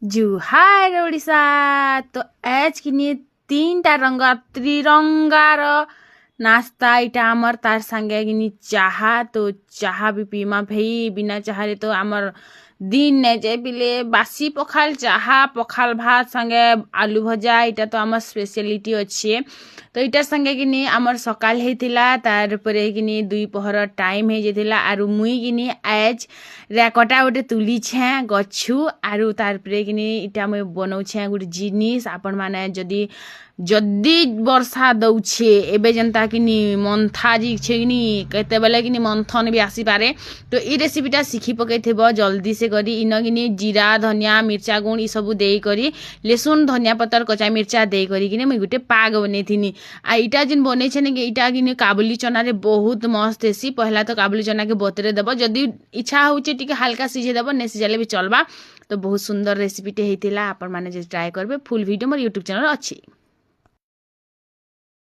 जुहार ओडिशा। तो आज किनी तीनटा रंग त्रिरंगार नास्ता इटा आमर तार संगे किनी चाहा। तो चाहा भी पीमा भाई बिना चाहले तो आमर दिन ने जे पिले बासी पखाल चाहा पखाल भात संगे आलू भजा इटा तो आमर स्पेशलिटी अच्छे। तो इटार संगे किनी आमर सकाल हेतिला तार परे किनी दुई पहर टाइम हे जेतिला आरु मुई किनी आज रैकटा गोटे तुली छे गछु आरु तार परे किनी इटा मुई बनौ छे गोटे जिनिस आपण माने जदी वर्षा दउछे एबे जनता किनी मंथा जी छे किनी केते बेले किनी मंथन भी आसी पारे। तो ई रेसिपीटा सिखी पकेथेबो जल्दी से करी इन किनी जीरा धनिया मिर्चा गुण ई सब देई करी लहसुन धनिया पत्तर कच्चा मिर्चा देई करी किनी मुई गुटे पाग बनेथिनी। आ इटा जिन बनै छे ने इटा किनी काबुली चना रे बहुत मस्त हेसी। पहला तो काबुली चना के बतरे देबो जदी इच्छा होचे टिके हल्का सिझे देबो ने सिझाले भी चलबा। तो बहुत सुंदर रेसिपीटे हेतिला आपण माने जे ट्राई करबे फुल वीडियो मोर YouTube चैनल अछि।